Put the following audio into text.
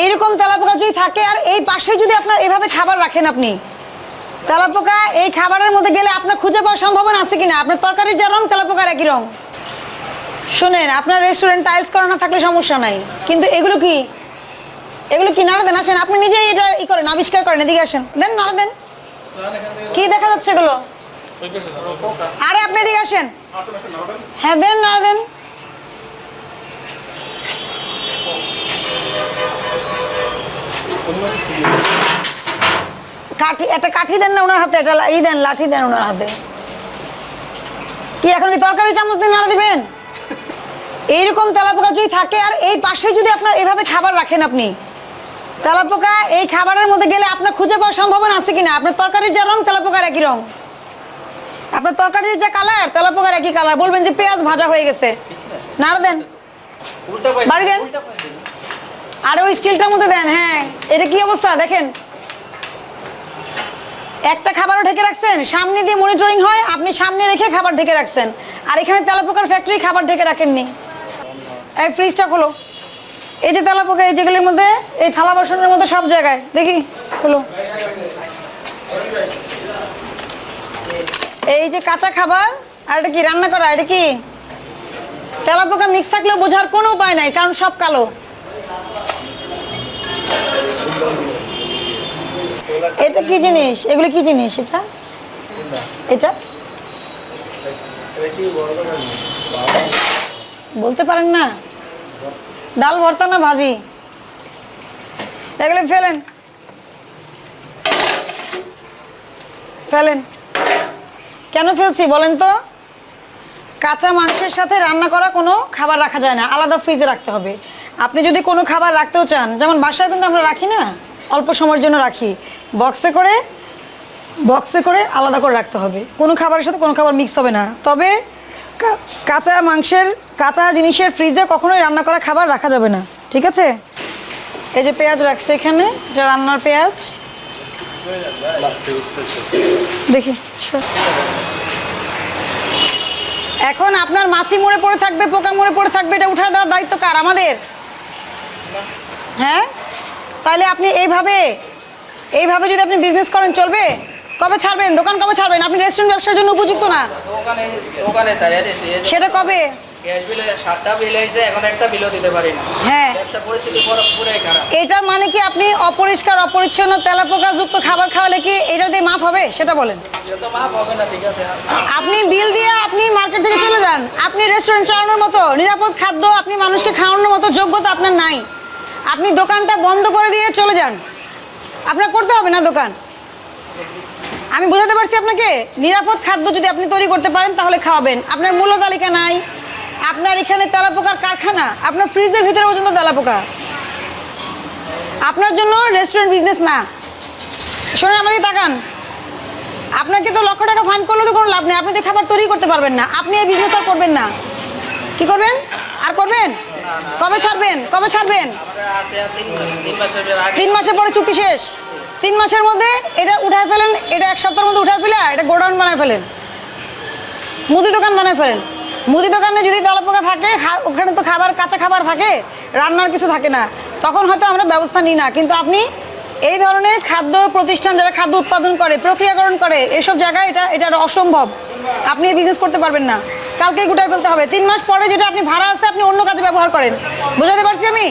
এইরকম তেলাপোকা যদি থাকে আর এই পাশে যদি আপনার এভাবে খাবার রাখেন, আপনি তেলাপোকা এই খাবারের মধ্যে গেলে আপনার খুঁজে পাওয়ার সম্ভাবনা আছে কিনা? আপনার তরকারির যা রং তেলাপোকার একই রং। শুনেন, আপনার রেস্টুরেন্ট টাইলস করা না থাকলে সমস্যা নাই, কিন্তু এগুলো কি নাড়া দেন। আসেন, আপনি নিজেই এটা করেন, আবিষ্কার করেন, এদিকে আসেন, দেন নাড়া দেন। কি দেখা যাচ্ছে এগুলো? আরে আপনি এদিকে আসেন। হ্যাঁ দেন, নাড়া দেন। কাঠি, একটা কাঠি দেন না ওনার হাতে, একটা দেন, লাঠি দেন ওনার হাতে। কি এখন কি তরকারি চামচ দিয়ে নাড়া দিবেন? এইরকম তেলাপোকা যদি থাকে আর এই পাশে যদি আপনার এভাবে খাবার রাখেন, আপনি তেলাপোকা এই খাবারের মধ্যে গেলে আপনার খুঁজে পাওয়ার সম্ভাবনা আছে কিনা? আপনার তরকারির যা রং তেলাপোকার একই রং। আপনার তরকারির যা কালার তেলাপোকার একই কালার। বলবেন যে পেঁয়াজ ভাজা হয়ে গেছে, নাড়া দেন, বাড়ি দেন। আর ওই স্টিলটার মধ্যে দেন। হ্যাঁ, এটা কি অবস্থা দেখেন। একটা খাবারও ঢেকে রাখছেন, সামনে দিয়ে মনিটরিং হয়, আপনি সামনে রেখে খাবার ঢেকে রাখছেন। আর এখানে তেলাপোকার ফ্যাক্টরি, খাবার ঢেকে রাখেননি। এই ফ্রিজটা খোলো। এই যে তেলাপোকা এই যেগুলির মধ্যে, এই থালা বাসনের মধ্যে সব জায়গায় দেখি, খোলো। এই যে কাঁচা খাবার, আর এটা কি রান্না করা? এটা কি তেলাপোকা মিক্স থাকলেও বোঝার কোনো উপায় নাই, কারণ সব কালো। এটা কি জিনিস? এগুলো কি জিনিস? এটা এটা বলতে পারেন না? ডাল ভর্তা না ভাজি? এগুলো ফেলেন, ফেলেন। কেন ফেলছি বলেন তো? কাঁচা মাংসের সাথে রান্না করা কোনো খাবার রাখা যায় না, আলাদা ফ্রিজে রাখতে হবে। আপনি যদি কোনো খাবার রাখতেও চান, যেমন বাসায় কিন্তু আমরা রাখি না, অল্প সময়ের জন্য রাখি, বক্সে করে আলাদা করে রাখতে হবে। কোনো খাবারের সাথে কোনো খাবার মিক্স হবে না। তবে কাঁচা জিনিসের ফ্রিজে কখনোই রান্না করা খাবার রাখা যাবে না, ঠিক আছে? এই যে পেঁয়াজ রাখছে এখানে, যা রান্নার পেঁয়াজ, দেখি। এখন আপনার মাছি মরে পড়ে থাকবে, পোকা মরে পড়ে থাকবে, এটা উঠে দেওয়ার দায়িত্ব কার? আমাদের। হ্যাঁ, তাহলে আপনি এইভাবে যদি আপনি বিজনেস করেন চলবে? কবে ছাড়বেন দোকান? কবে ছাড়বেন? আপনি রেস্টুরেন্ট ব্যবসার জন্য উপযুক্ত না। সেটা কবে? হ্যাঁ, এটা মানে কি আপনি অপরিষ্কার অপরিচ্ছন্ন তেলাপোকা যুক্ত খাবার খাওয়ালে কি এটা দিয়ে মাপ হবে? সেটা বলেন। আপনি বিল দিয়ে আপনি মার্কেট থেকে চলে যান। আপনি রেস্টুরেন্ট চালানোর মতো নিরাপদ খাদ্য আপনি মানুষকে খাওয়ানোর মতো যোগ্যতা আপনার নাই। আপনি দোকানটা বন্ধ করে দিয়ে চলে যান। আপনার করতে হবে না দোকান। আমি বোঝাতে পারছি আপনাকে? নিরাপদ খাদ্য যদি আপনি তৈরি করতে পারেন তাহলে খাওয়াবেন। আপনার মূল্য তালিকা নাই, আপনার এখানে তেলাপোকার কারখানা, আপনার ফ্রিজের ভিতরে পর্যন্ত তেলাপোকা। আপনার জন্য রেস্টুরেন্ট বিজনেস না। শোনেন, আমাকে তাকান। আপনাকে তো লক্ষ টাকা ফাইন করলে তো কোনো লাভ নেই, আপনি তো খাবার তৈরি করতে পারবেন না। আপনি এই বিজনেস আর করবেন না। কি করবেন? আর করবেন? কবে ছাড়বেন? 3 মাসের পরে চুক্তি শেষ। 3 মাসের মধ্যে এটা উঠায় ফেলেন, এটা 1 সপ্তাহের মধ্যে উঠায় ফেলে এটা গোডাউন বানায় ফেলেন, মুদি দোকান বানায় ফেলেন। মুদি দোকানে যদি তেলাপোকা থাকে, ওখানে তো কাঁচা খাবার থাকে, রান্নার কিছু থাকে না, তখন হয়তো আমরা ব্যবস্থা নিই না। কিন্তু আপনি এই ধরনের খাদ্য প্রতিষ্ঠান যারা খাদ্য উৎপাদন করে, প্রক্রিয়াকরণ করে, এসব জায়গায় এটা অসম্ভব। আপনি এই বিজনেস করতে পারবেন না। কালকেই গুটাই ফেলতে হবে। 3 মাস পরে যেটা আপনি ভাড়া আছে আপনি অন্য কাজে ব্যবহার করেন। বুঝাতে পারছি আমি?